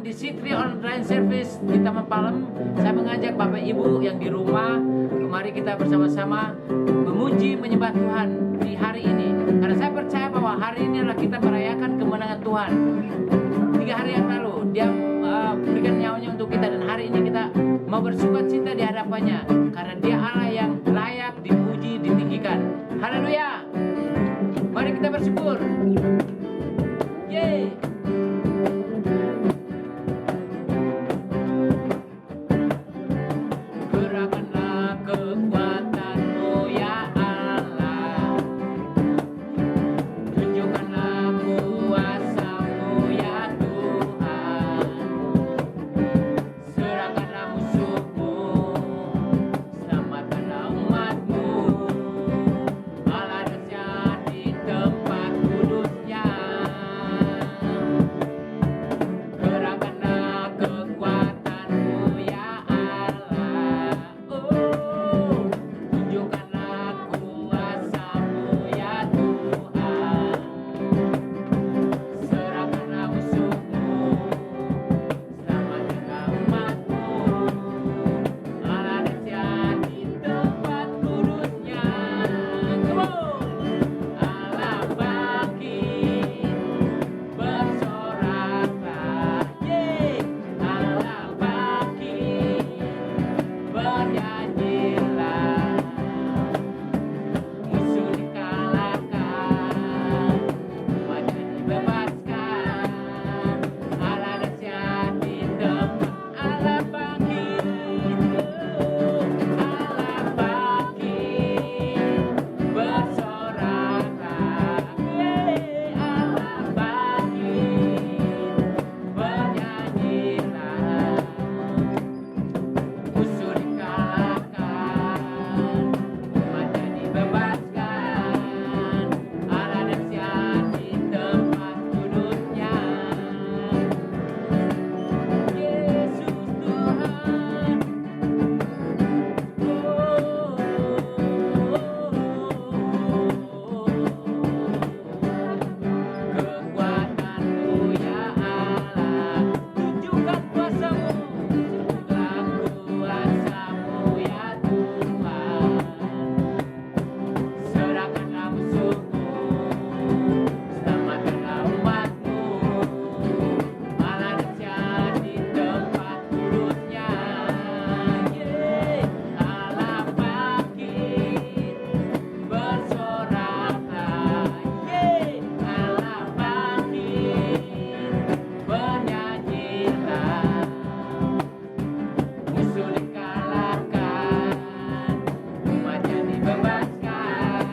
di C3 Online Service di Taman Palem, saya mengajak Bapak Ibu yang di rumah, mari kita bersama-sama memuji, menyembah Tuhan di hari ini. Karena saya percaya bahwa hari ini adalah kita merayakan kemenangan Tuhan. 3 hari yang lalu Dia berikan nyawanya untuk kita, dan hari ini kita mau bersuka cita di hadapannya, karena Dia Allah yang layak dipuji, ditinggikan. Haleluya. Mari kita bersyukur. Yeay. Gerakkanlah kekuatan-Mu ya Allah, tunjukkanlah kuasa-Mu ya Tuhan, serahkanlah musuh-Mu, selamatkanlah umat-Mu, Allah dahsyat di tempat kudus-Nya. Gerakkanlah kekuatan-Mu ya Allah, oh, tunjukkanlah kuasa-Mu ya Tuhan, serahkanlah musuh-Mu, selamatkanlah umat-Mu, Allah dahsyat di tempat kudus-Nya. Come on. Allah bangkit, bersoraklah, yeay. Allah bangkit, bernyanyilah, musuh dikalahkan, umatnya dibebaskan, Allah dahsyat di tempat. Allah bangkit, Allah bangkit, bersoraklah, yeay. Allah bangkit, bernyanyilah, musuh dikalahkan, umatnya dibebaskan, Allah dahsyat di tempat kudus-Nya. Yesus Tuhan, kekuatan-Mu ya Allah, tunjukkan kuasa-Mu, tunjukkan kuasa-Mu ya Tuhan, serahkanlah musuh-Mu, selamatkanlah umat-Mu, Allah dahsyat di tempat kudus-Nya. Yeay. Allah bangkit, bersoraklah, yeay. Allah bangkit, bernyanyilah, musuh dikalahkan, umatnya dibebaskan,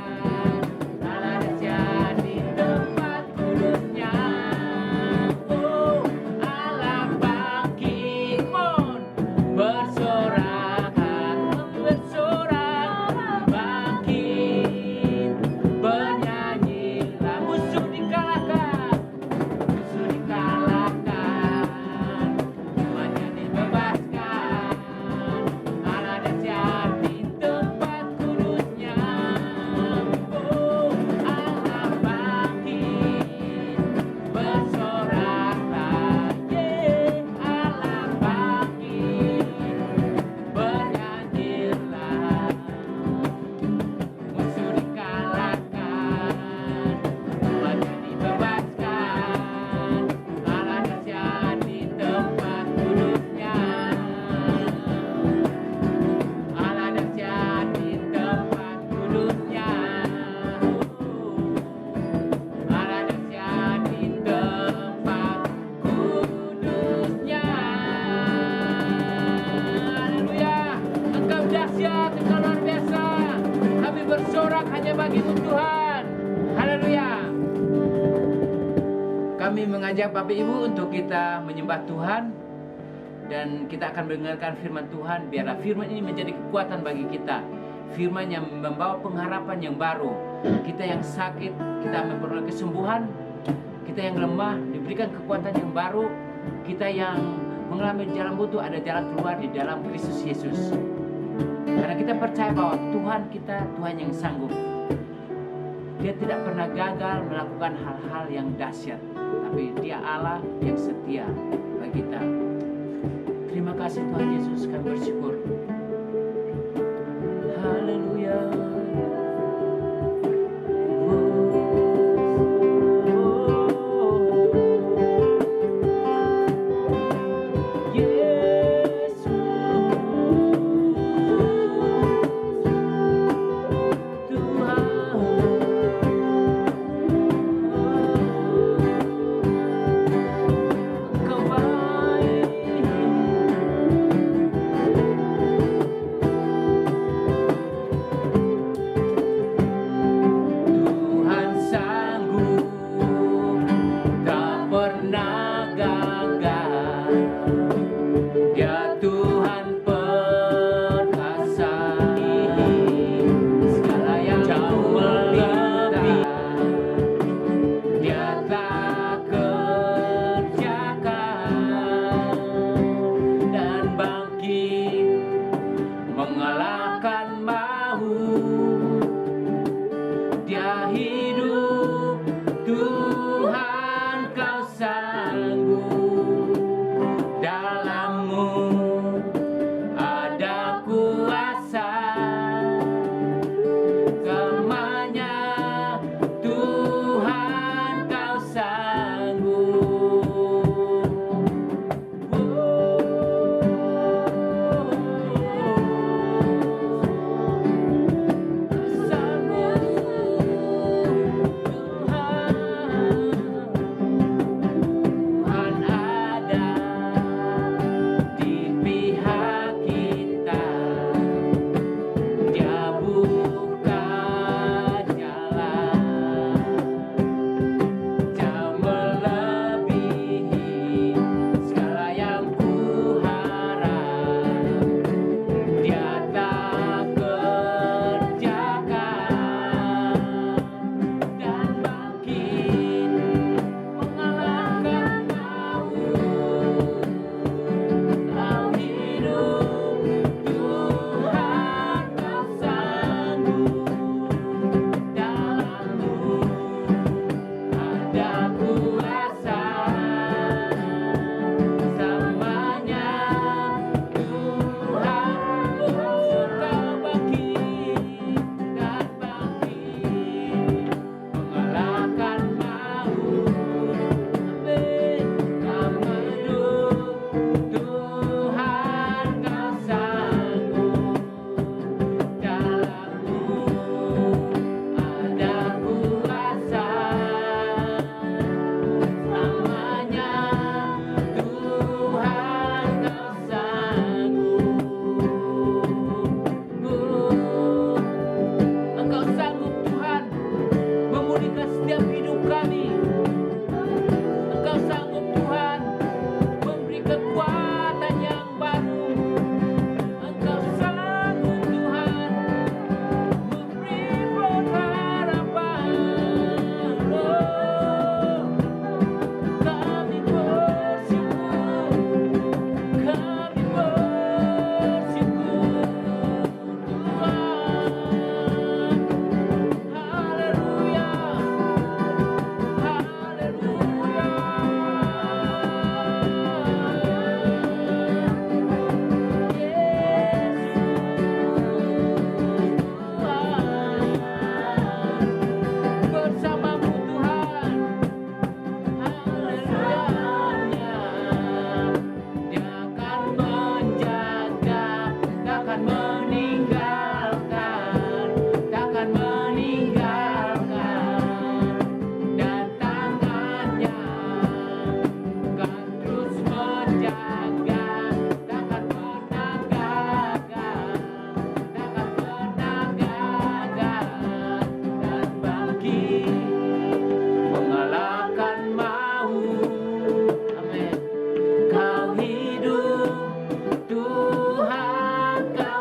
Allah dahsyat di tempat kudus-Nya. Oh, Allah bangkit, mon, bersorak, bangkit, bernyanyilah, musuh dikalahkan, umatnya dibebaskan, Allah dahsyat di tempat kudus-Nya. Oh, Allah bangkit, bersoraklah, yeay. Allah bangkit, bernyanyilah, musuh dikalahkan, umatnya dibebaskan, Allah dahsyat di tempat kudus-Nya. Allah dahsyat di tempat kudus-Nya. Allah dahsyat di tempat kudus-Nya. Haleluya. Engkau dahsyat, Engkau luar biasa. Kami bersorak hanya bagi-Mu Tuhan. Haleluya. Kami mengajak Bapak Ibu untuk kita menyembah Tuhan, dan kita akan mendengarkan firman Tuhan. Biarlah firman ini menjadi kekuatan bagi kita, firman yang membawa pengharapan yang baru. Kita yang sakit, kita memperoleh kesembuhan. Kita yang lemah, diberikan kekuatan yang baru. Kita yang mengalami jalan buntu, ada jalan keluar di dalam Kristus Yesus. Karena kita percaya bahwa Tuhan kita, Tuhan yang sanggup. Dia tidak pernah gagal melakukan hal-hal yang dahsyat, tapi Dia Allah yang setia kepada kita. Terima kasih Tuhan Yesus, kami bersyukur. Haleluya. Tuhan kau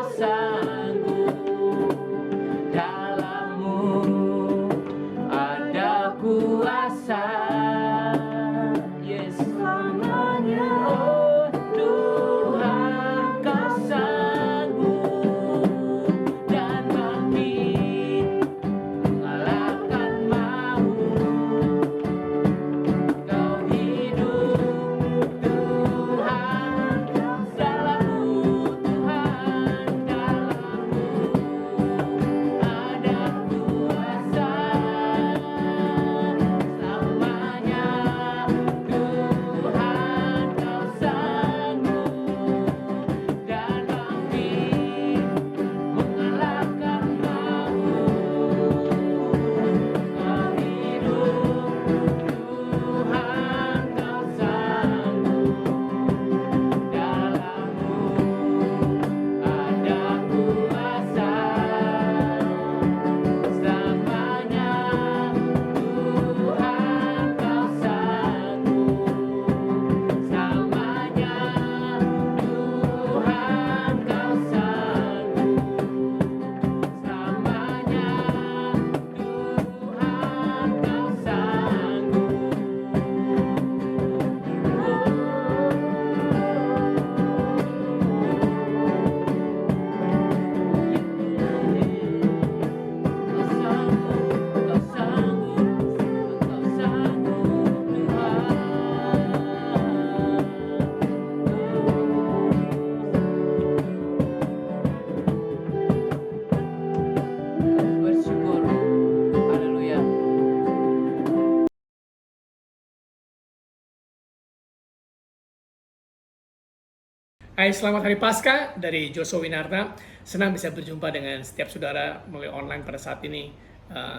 Hai, selamat Hari Paskah dari Joshua Winarta. Senang bisa berjumpa dengan setiap saudara melalui online pada saat ini.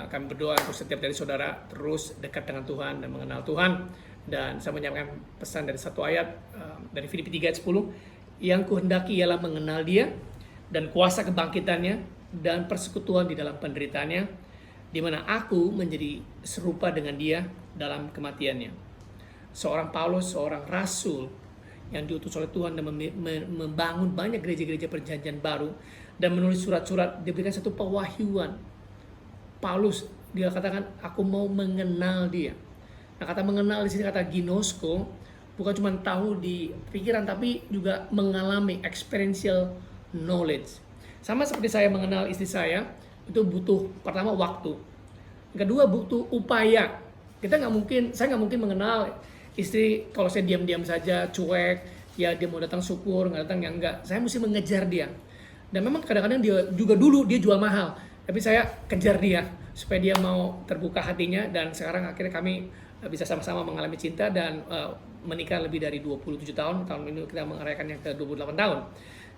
Kami berdoa untuk setiap dari saudara terus dekat dengan Tuhan dan mengenal Tuhan. Dan saya menyampaikan pesan dari satu ayat dari Filipi 3 ayat 10. Yang kuhendaki ialah mengenal Dia dan kuasa kebangkitannya dan persekutuan di dalam penderitaannya, di mana aku menjadi serupa dengan Dia dalam kematiannya. Seorang Paulus, seorang rasul yang diutus oleh Tuhan dan membangun banyak gereja-gereja perjanjian baru dan menulis surat-surat, diberikan satu pewahyuan. Paulus dia katakan, aku mau mengenal Dia. Nah, kata mengenal di sini kata ginosko, bukan cuma tahu di pikiran tapi juga mengalami experiential knowledge. Sama seperti saya mengenal istri saya, itu butuh pertama waktu. Kedua butuh upaya. Saya nggak mungkin mengenal istri kalau saya diam-diam saja, cuek, ya dia mau datang syukur, nggak datang ya enggak. Saya mesti mengejar dia. Dan memang kadang-kadang dia juga dulu dia jual mahal, tapi saya kejar dia supaya dia mau terbuka hatinya, dan sekarang akhirnya kami bisa sama-sama mengalami cinta dan menikah lebih dari 27 tahun. Tahun ini kita merayakan yang ke 28 tahun.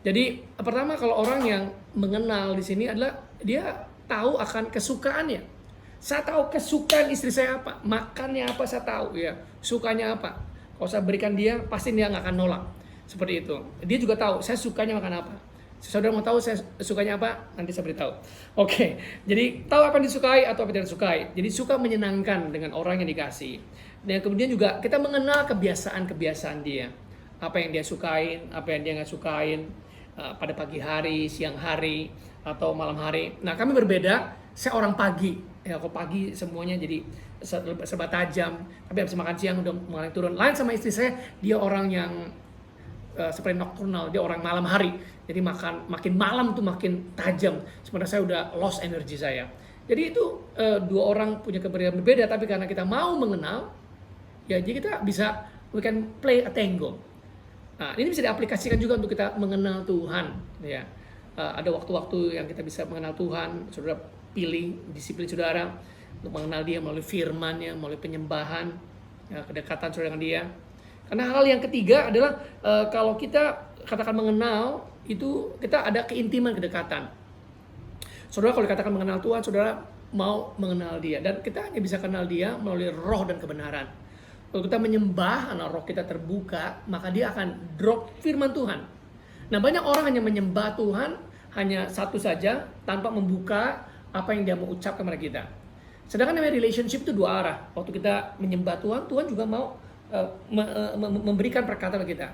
Jadi pertama kalau orang yang mengenal di sini adalah dia tahu akan kesukaannya. Saya tahu kesukaan istri saya apa, makannya apa saya tahu ya, sukanya apa. Kalau saya berikan dia, pasti dia nggak akan nolak. Seperti itu. Dia juga tahu saya sukanya makan apa. Saudara mau tahu saya sukanya apa? Nanti saya beritahu. Oke, jadi tahu apa yang disukai atau apa yang tidak disukai. Jadi suka menyenangkan dengan orang yang dikasih. Dan kemudian juga kita mengenal kebiasaan-kebiasaan dia. Apa yang dia sukain, apa yang dia nggak sukain. Pada pagi hari, siang hari, atau malam hari. Nah, kami berbeda. Saya orang pagi, ya kalau pagi semuanya jadi serba tajam, tapi habis makan siang udah mulai turun. Lain sama istri saya, dia orang yang seperti nocturnal, dia orang malam hari. Jadi makin malam tuh makin tajam. Sementara saya udah lost energy saya. Jadi itu dua orang punya kepribadian berbeda, tapi karena kita mau mengenal, ya jadi kita bisa we can play a tango. Nah, ini bisa diaplikasikan juga untuk kita mengenal Tuhan, ya. Ada waktu-waktu yang kita bisa mengenal Tuhan, saudara pilih disiplin saudara untuk mengenal Dia melalui firman-Nya, melalui penyembahan, ya, kedekatan saudara dengan Dia. Karena hal yang ketiga adalah kalau kita katakan mengenal, itu kita ada keintiman, kedekatan. Saudara kalau dikatakan mengenal Tuhan, saudara mau mengenal Dia, dan kita hanya bisa kenal Dia melalui roh dan kebenaran. Kalau kita menyembah, anak roh kita terbuka, maka dia akan drop firman Tuhan. Nah, banyak orang hanya menyembah Tuhan hanya satu saja tanpa membuka apa yang dia mau ucapkan kepada kita. Sedangkan namanya relationship itu dua arah. Waktu kita menyembah Tuhan, Tuhan juga mau memberikan perkataan kepada kita.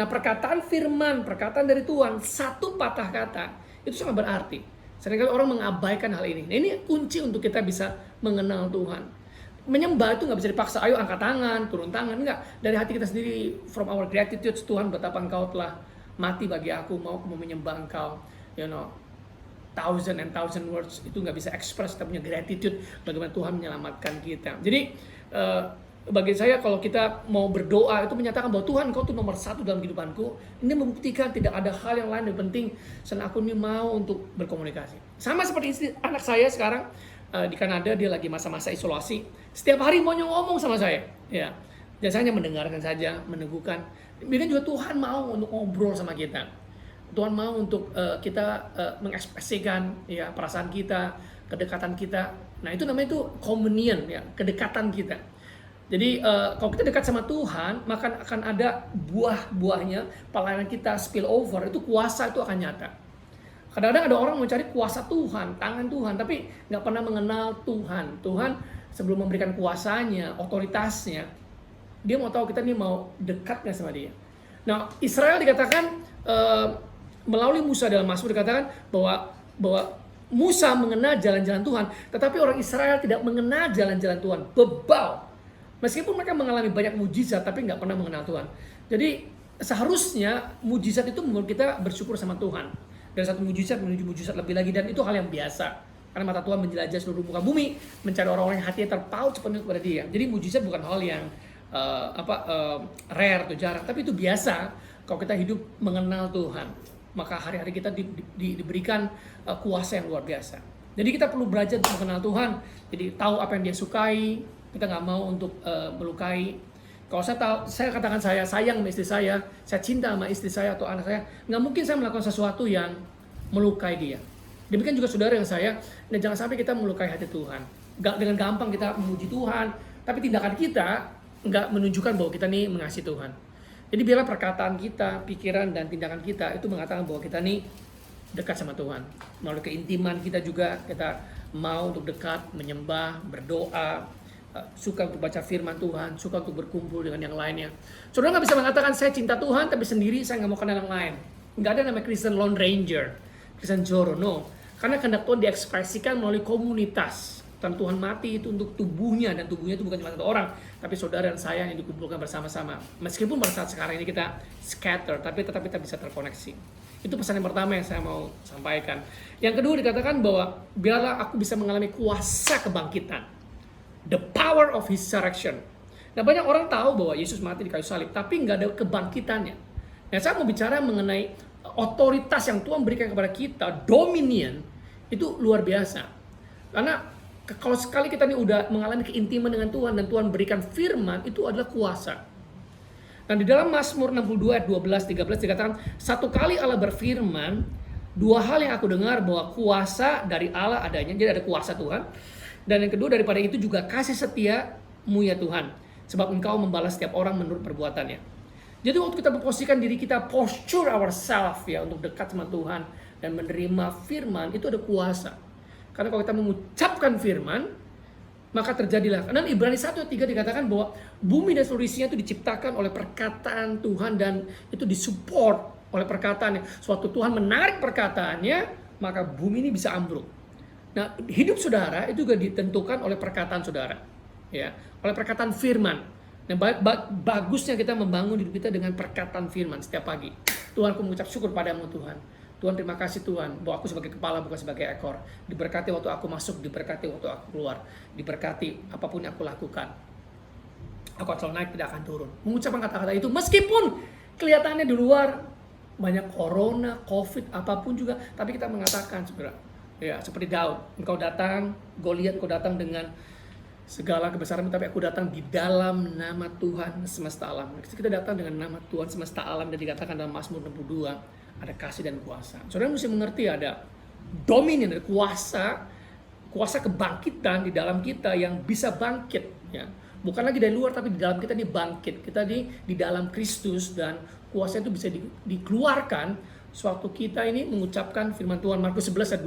Nah, perkataan firman, perkataan dari Tuhan, satu patah kata itu sangat berarti. Seringkali orang mengabaikan hal ini. Nah, ini kunci untuk kita bisa mengenal Tuhan. Menyembah itu nggak bisa dipaksa, ayo angkat tangan, turun tangan, enggak. Dari hati kita sendiri, from our gratitude, Tuhan betapa Engkau telah mati bagi aku, mau menyembah Engkau, you know, thousand words itu nggak bisa express, kita punya gratitude bagaimana Tuhan menyelamatkan kita. Jadi bagi saya kalau kita mau berdoa itu menyatakan bahwa Tuhan Engkau tuh nomor satu dalam kehidupanku. Ini membuktikan tidak ada hal yang lain yang penting selain aku ini mau untuk berkomunikasi. Sama seperti anak saya sekarang di Kanada, dia lagi masa-masa isolasi. Setiap hari mau ngomong sama saya, ya. Dan saya hanya mendengarkan saja, meneguhkan. Mungkin juga Tuhan mau untuk ngobrol sama kita. Tuhan mau untuk kita mengekspresikan ya perasaan kita, kedekatan kita. Nah, itu namanya itu communion, ya, kedekatan kita. Jadi kalau kita dekat sama Tuhan, maka akan ada buah-buahnya, pelayanan kita spill over, itu kuasa itu akan nyata. Kadang-kadang ada orang mencari kuasa Tuhan, tangan Tuhan, tapi nggak pernah mengenal Tuhan. Tuhan sebelum memberikan kuasanya, otoritasnya, dia mau tahu kita ini mau dekat nggak sama Dia. Nah, Israel dikatakan melalui Musa dalam Mazmur dikatakan bahwa Musa mengenal jalan-jalan Tuhan, tetapi orang Israel tidak mengenal jalan-jalan Tuhan. Bebal. Meskipun mereka mengalami banyak mujizat, tapi nggak pernah mengenal Tuhan. Jadi seharusnya mujizat itu membuat kita bersyukur sama Tuhan. Dari satu mujizat menuju mujizat lebih lagi, dan itu hal yang biasa. Karena mata Tuhan menjelajah seluruh muka bumi, mencari orang-orang yang hatinya terpaut sepenuhnya kepada Dia. Jadi mujizat bukan hal yang rare atau jarang, tapi itu biasa kalau kita hidup mengenal Tuhan. Maka hari-hari kita diberikan kuasa yang luar biasa. Jadi kita perlu belajar untuk mengenal Tuhan. Jadi tahu apa yang Dia sukai, kita nggak mau untuk melukai. Kalau saya tahu, saya katakan saya sayang sama istri saya cinta sama istri saya atau anak saya, nggak mungkin saya melakukan sesuatu yang melukai dia. Demikian juga saudara yang saya, dan jangan sampai kita melukai hati Tuhan. Dengan gampang kita memuji Tuhan, tapi tindakan kita nggak menunjukkan bahwa kita nih mengasihi Tuhan. Jadi biarlah perkataan kita, pikiran dan tindakan kita itu mengatakan bahwa kita nih dekat sama Tuhan. Melalui keintiman kita juga, kita mau untuk dekat, menyembah, berdoa, suka untuk baca firman Tuhan, suka untuk berkumpul dengan yang lainnya. Saudara nggak bisa mengatakan saya cinta Tuhan, tapi sendiri saya nggak mau kenal yang lain. Nggak ada namanya Christian Lone Ranger, Christian Joro, no. Karena kehendak Tuhan diekspresikan melalui komunitas. Dan Tuhan mati itu untuk tubuhnya, dan tubuhnya itu bukan cuma satu orang, tapi saudara dan saya yang dikumpulkan bersama-sama. Meskipun pada saat sekarang ini kita scatter, tapi tetap kita bisa terkoneksi. Itu pesan yang pertama yang saya mau sampaikan. Yang kedua dikatakan bahwa biarlah aku bisa mengalami kuasa kebangkitan. The power of His resurrection. Nah, banyak orang tahu bahwa Yesus mati di kayu salib, tapi nggak ada kebangkitannya. Nah, saya mau bicara mengenai otoritas yang Tuhan berikan kepada kita, dominion, itu luar biasa. Karena kalau sekali kita ini udah mengalami keintiman dengan Tuhan dan Tuhan berikan firman, itu adalah kuasa. Dan di dalam Mazmur 62 ayat 12-13 dikatakan, satu kali Allah berfirman, dua hal yang aku dengar bahwa kuasa dari Allah adanya, jadi ada kuasa Tuhan. Dan yang kedua daripada itu juga kasih setiamu ya Tuhan, sebab Engkau membalas setiap orang menurut perbuatannya. Jadi waktu kita memposisikan diri kita, posture ourselves ya untuk dekat sama Tuhan dan menerima firman, itu ada kuasa. Karena kalau kita mengucapkan firman, maka terjadilah. Dan Ibrani 1:3 dikatakan bahwa bumi dan seluruh isinya itu diciptakan oleh perkataan Tuhan dan itu disupport oleh perkataannya. Suatu Tuhan menarik perkataannya, maka bumi ini bisa ambruk. Nah, hidup saudara itu juga ditentukan oleh perkataan saudara, ya, oleh perkataan firman. Nah, bagusnya kita membangun hidup kita dengan perkataan firman setiap pagi. Tuhan, aku mengucap syukur padamu Tuhan. Tuhan, terima kasih Tuhan, bahwa aku sebagai kepala bukan sebagai ekor. Diberkati waktu aku masuk, diberkati waktu aku keluar. Diberkati apapun yang aku lakukan. Aku akan naik, tidak akan turun. Mengucapkan kata-kata itu, meskipun kelihatannya di luar banyak corona, covid, apapun juga, tapi kita mengatakan segera, ya seperti Daud, engkau datang, Goliat engkau datang dengan segala kebesaran, tapi aku datang di dalam nama Tuhan semesta alam. Kita datang dengan nama Tuhan semesta alam, dan dikatakan dalam Mazmur 62, ada kasih dan kuasa. Saudara mesti mengerti ada dominion, ada kuasa kebangkitan di dalam kita yang bisa bangkit. Ya. Bukan lagi dari luar, tapi di dalam kita ini bangkit. Kita di dalam Kristus, dan kuasa itu bisa dikeluarkan sewaktu kita ini mengucapkan firman Tuhan. Markus 11 ayat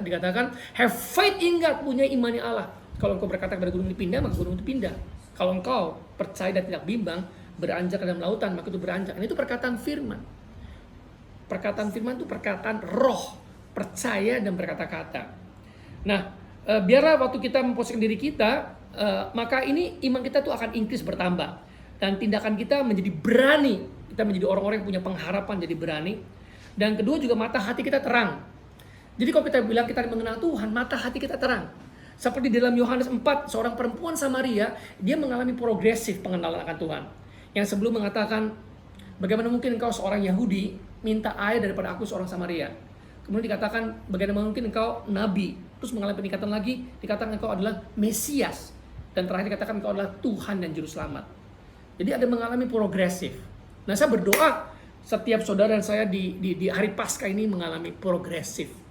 22-23 dikatakan, have faith in God, punya iman yang Allah. Kalau engkau berkata kepada gunung dipindah, maka gunung itu pindah. Kalau engkau percaya dan tidak bimbang, beranjak ke dalam lautan, maka itu beranjak. Ini itu perkataan firman. Perkataan firman itu perkataan roh, percaya dan berkata-kata. Nah, biarlah waktu kita memposisikan diri kita, maka ini iman kita tuh akan increase, bertambah. Dan tindakan kita menjadi berani. Kita menjadi orang-orang yang punya pengharapan, jadi berani. Dan kedua juga mata hati kita terang. Jadi kalau kita bilang kita mengenal Tuhan, mata hati kita terang. Seperti dalam Yohanes 4, seorang perempuan Samaria, dia mengalami progresif pengenalan akan Tuhan. Yang sebelum mengatakan, bagaimana mungkin engkau seorang Yahudi minta air daripada aku seorang Samaria. Kemudian dikatakan, bagaimana mungkin engkau nabi. Terus mengalami peningkatan lagi, dikatakan engkau adalah Mesias. Dan terakhir dikatakan engkau adalah Tuhan dan Juru Selamat. Jadi ada mengalami progresif. Nah, saya berdoa setiap saudara dan saya di hari Paskah ini mengalami progresif.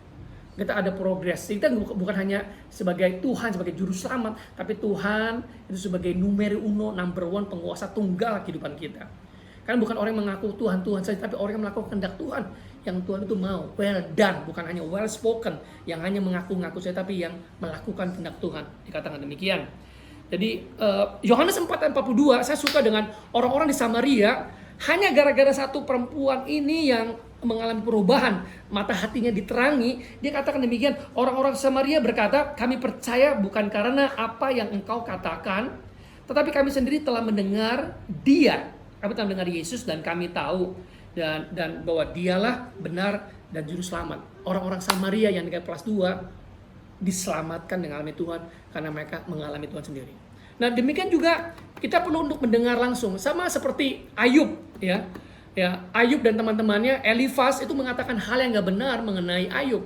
Kita ada progres. Kita bukan hanya sebagai Tuhan, sebagai Juru Selamat, tapi Tuhan itu sebagai numero uno, number one, penguasa tunggal kehidupan kita. Karena bukan orang yang mengaku Tuhan saja, tapi orang yang melakukan kehendak Tuhan, yang Tuhan itu mau. Well done, bukan hanya well spoken, yang hanya mengaku-ngaku saja, tapi yang melakukan kehendak Tuhan. Dikatakan demikian. Jadi Yohanes 4:42, saya suka dengan orang-orang di Samaria, hanya gara-gara satu perempuan ini yang mengalami perubahan, mata hatinya diterangi. Dia katakan demikian, orang-orang Samaria berkata, kami percaya bukan karena apa yang engkau katakan, tetapi kami sendiri telah mendengar dia. Kami telah mendengar Yesus dan kami tahu dan bahwa dialah benar dan Juru Selamat. Orang-orang Samaria yang di kelas 2 diselamatkan dengan alami Tuhan karena mereka mengalami Tuhan sendiri. Nah, demikian juga kita perlu untuk mendengar langsung, sama seperti Ayub, ya. Ayub dan teman-temannya, Elifaz itu mengatakan hal yang nggak benar mengenai Ayub.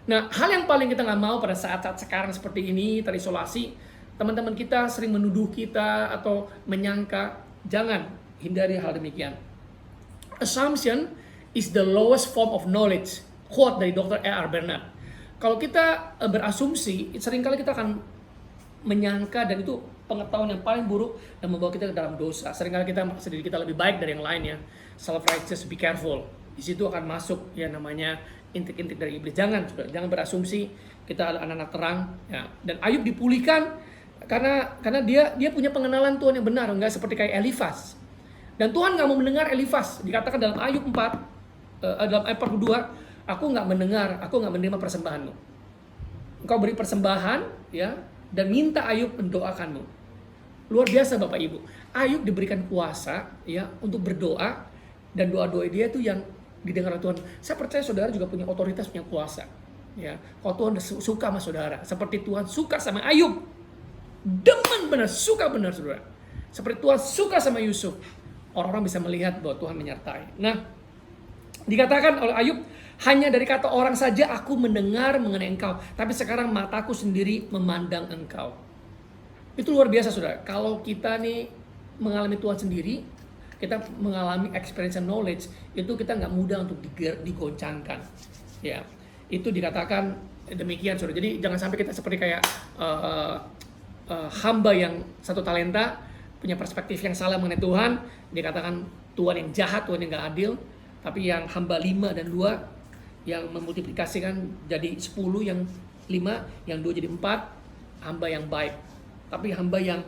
Nah, hal yang paling kita nggak mau pada saat-saat sekarang seperti ini, terisolasi, teman-teman kita sering menuduh kita atau menyangka Jangan hindari hal demikian. Assumption is the lowest form of knowledge. Quote dari Dr. E.R. Bernard. Kalau kita berasumsi, seringkali kita akan menyangka, dan itu pengetahuan yang paling buruk dan membawa kita ke dalam dosa. Seringkali kita merasa diri kita lebih baik dari yang lainnya. Self-righteous, be careful. Di situ akan masuk ya namanya intik-intik dari iblis. Jangan berasumsi kita adalah anak-anak terang. Ya. Dan Ayub dipulihkan karena dia punya pengenalan Tuhan yang benar, enggak seperti kayak Elifas. Dan Tuhan nggak mau mendengar Elifas. Dikatakan dalam Ayub 4, dalam ayat 42, aku nggak menerima persembahanmu. Engkau beri persembahan, ya, dan minta Ayub mendoakanmu. Luar biasa Bapak Ibu. Ayub diberikan kuasa, ya, untuk berdoa, dan doa-doa dia itu yang didengar Tuhan. Saya percaya saudara juga punya otoritas, punya kuasa. Ya, kalau Tuhan suka sama saudara, seperti Tuhan suka sama Ayub, demen benar, suka benar saudara. Seperti Tuhan suka sama Yusuf, orang-orang bisa melihat bahwa Tuhan menyertai. Nah, dikatakan oleh Ayub, hanya dari kata orang saja aku mendengar mengenai engkau, tapi sekarang mataku sendiri memandang engkau. Itu luar biasa saudara. Kalau kita nih mengalami Tuhan sendiri, kita mengalami experience and knowledge, itu kita nggak mudah untuk digoncangkan. Ya, itu dikatakan demikian saudara. Jadi jangan sampai kita seperti kayak hamba yang 1 talenta, punya perspektif yang salah mengenai Tuhan. Dikatakan Tuhan yang jahat, Tuhan yang nggak adil. Tapi yang hamba 5 dan 2 yang memultiplikasikan jadi 10, yang 5, yang 2 jadi 4, hamba yang baik. Tapi hamba yang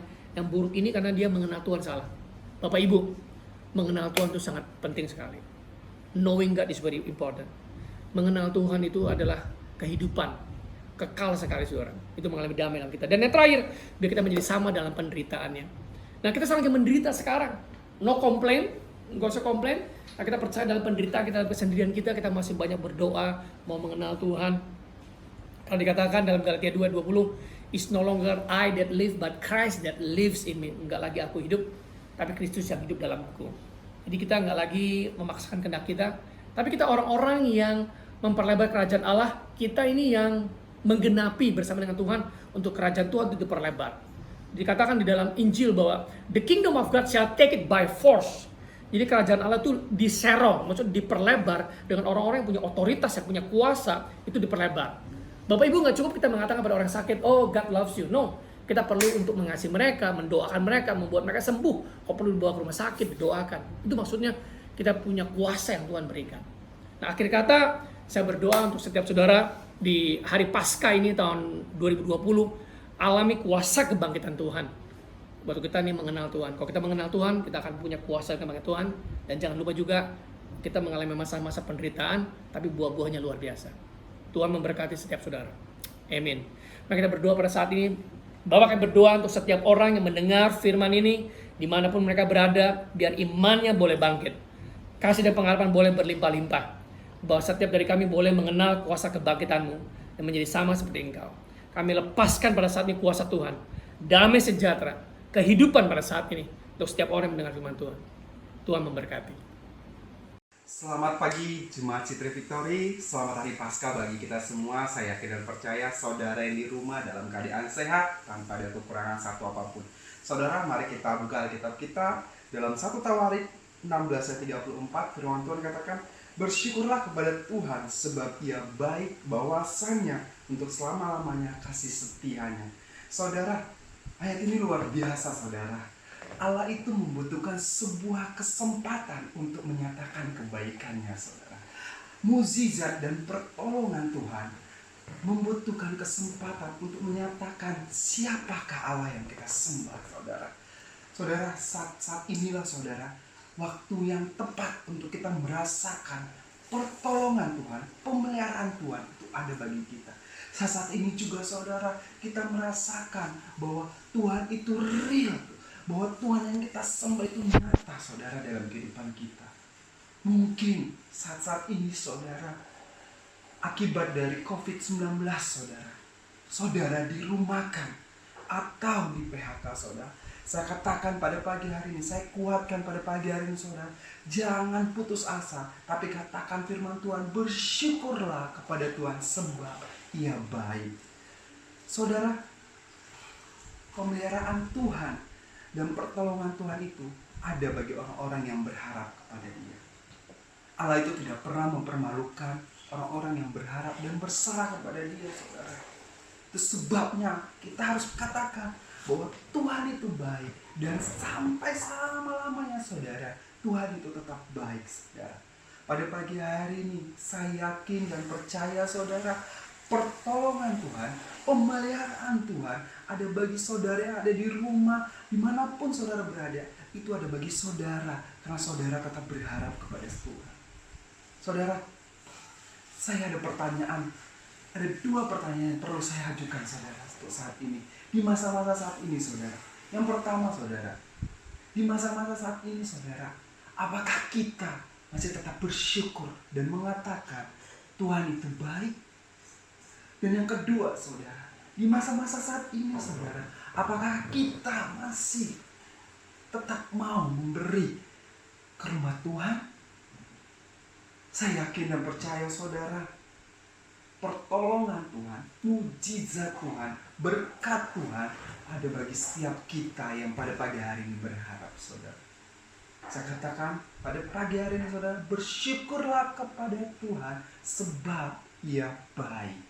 buruk ini karena dia mengenal Tuhan salah. Bapak Ibu, mengenal Tuhan itu sangat penting sekali. Knowing God is very important. Mengenal Tuhan itu adalah kehidupan, kekal sekali saudara. Itu mengalami damai dalam kita. Dan yang terakhir, biar kita menjadi sama dalam penderitaannya. Nah, kita sangat menderita sekarang. No complain, nggak usah komplain. Nah, kita percaya dalam penderitaan kita, dalam kesendirian kita masih banyak berdoa, mau mengenal Tuhan. Kalau dikatakan dalam Galatia 2:20, is no longer I that live, but Christ that lives in me. Enggak lagi aku hidup, tapi Kristus yang hidup dalamku. Jadi kita enggak lagi memaksakan kehendak kita, tapi kita orang-orang yang memperlebar kerajaan Allah. Kita ini yang menggenapi bersama dengan Tuhan untuk kerajaan Tuhan itu diperlebar. Dikatakan di dalam Injil bahwa the kingdom of God shall take it by force. Jadi kerajaan Allah itu diserong, maksudnya diperlebar dengan orang-orang yang punya otoritas, yang punya kuasa, itu diperlebar. Bapak Ibu nggak cukup kita mengatakan pada orang sakit, oh God loves you. No, kita perlu untuk mengasihi mereka, mendoakan mereka, membuat mereka sembuh. Kalau perlu dibawa ke rumah sakit, didoakan. Itu maksudnya kita punya kuasa yang Tuhan berikan. Nah, akhir kata, saya berdoa untuk setiap saudara di hari Paskah ini tahun 2020, alami kuasa kebangkitan Tuhan. Waktu kita nih mengenal Tuhan. Kalau kita mengenal Tuhan, kita akan punya kuasa kebangkitan Tuhan. Dan jangan lupa juga, kita mengalami masa-masa penderitaan, tapi buah-buahnya luar biasa. Tuhan memberkati setiap saudara. Amin. Mari kita berdoa pada saat ini. Bapak akan berdoa untuk setiap orang yang mendengar firman ini, dimanapun mereka berada, biar imannya boleh bangkit. Kasih dan pengharapan boleh berlimpah-limpah. Bahwa setiap dari kami boleh mengenal kuasa kebangkitan-Mu dan menjadi sama seperti Engkau. Kami lepaskan pada saat ini kuasa Tuhan. Damai sejahtera, kehidupan pada saat ini untuk setiap orang yang mendengar firman Tuhan. Tuhan memberkati. Selamat pagi Jemaat Citra Victory, selamat hari Paskah bagi kita semua. Saya yakin dan percaya saudara yang di rumah dalam keadaan sehat tanpa ada kekurangan satu apapun. Saudara, mari kita buka Alkitab kita dalam 1 Tawarik 16 ayat 34. Firman Tuhan katakan, bersyukurlah kepada Tuhan sebab Ia baik, bahwasannya untuk selama-lamanya kasih setianya. Saudara, ayat ini luar biasa saudara. Allah itu membutuhkan sebuah kesempatan untuk menyatakan kebaikannya saudara. Mukjizat dan pertolongan Tuhan membutuhkan kesempatan untuk menyatakan siapakah Allah yang kita sembah saudara. Saudara, saat inilah saudara, waktu yang tepat untuk kita merasakan pertolongan Tuhan, pemeliharaan Tuhan itu ada bagi kita. Saat ini juga saudara, kita merasakan bahwa Tuhan itu real, bahwa Tuhan yang kita sembah itu nyata saudara dalam kehidupan kita. Mungkin saat-saat ini saudara, akibat dari COVID-19 saudara dirumahkan atau di PHK saudara. Saya katakan pada pagi hari ini, saya kuatkan pada pagi hari ini saudara, jangan putus asa, tapi katakan firman Tuhan, bersyukurlah kepada Tuhan sebab Ia baik. Saudara, pemeliharaan Tuhan dan pertolongan Tuhan itu ada bagi orang-orang yang berharap kepada Dia. Allah itu tidak pernah mempermalukan orang-orang yang berharap dan berserah kepada Dia, saudara. Itu sebabnya kita harus katakan bahwa Tuhan itu baik, dan sampai selama-lamanya, saudara, Tuhan itu tetap baik, saudara. Pada pagi hari ini saya yakin dan percaya, saudara, pertolongan Tuhan, pemeliharaan Tuhan ada bagi saudara yang ada di rumah, dimanapun saudara berada. Itu ada bagi saudara, karena saudara tetap berharap kepada Tuhan. Saudara, saya ada pertanyaan. Ada 2 pertanyaan yang perlu saya ajukan, saudara, untuk saat ini. Di masa-masa saat ini, saudara. Yang pertama, saudara, di masa-masa saat ini, saudara, apakah kita masih tetap bersyukur dan mengatakan Tuhan itu baik? Dan yang kedua, saudara, di masa-masa saat ini, saudara, apakah kita masih tetap mau memberi ke rumah Tuhan? Saya yakin dan percaya, saudara, pertolongan Tuhan, mujizat Tuhan, berkat Tuhan ada bagi setiap kita yang pada pagi hari ini berharap, saudara. Saya katakan pada pagi hari ini, saudara, bersyukurlah kepada Tuhan sebab Ia baik.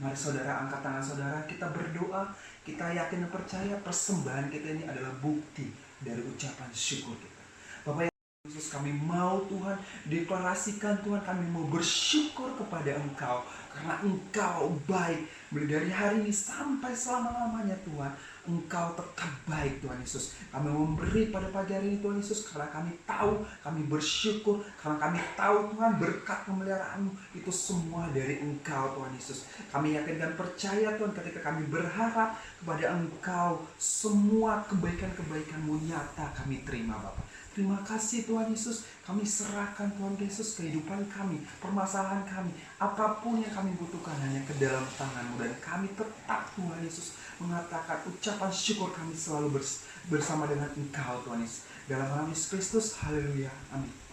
Mari saudara, angkat tangan saudara, kita berdoa, kita yakin dan percaya persembahan kita ini adalah bukti dari ucapan syukur kita. Bapak Yesus, kami mau Tuhan deklarasikan, Tuhan, kami mau bersyukur kepada Engkau karena Engkau baik. Mulai dari hari ini sampai selama-lamanya, Tuhan, Engkau tetap baik, Tuhan Yesus. Kami memberi pada pagi hari ini, Tuhan Yesus, karena kami tahu, kami bersyukur, karena kami tahu, Tuhan, berkat pemeliharaan-Mu itu semua dari Engkau, Tuhan Yesus. Kami yakin dan percaya, Tuhan, ketika kami berharap kepada Engkau, semua kebaikan-kebaikan-Mu nyata kami terima, Bapak. Terima kasih, Tuhan Yesus. Kami serahkan, Tuhan Yesus, kehidupan kami, permasalahan kami, apapun yang kami butuhkan hanya ke dalam tangan-Mu. Dan kami tetap, Tuhan Yesus, mengatakan ucapan syukur kami selalu bersama dengan Engkau, Tuhan Yesus. Dalam nama Yesus Kristus, haleluya, amin.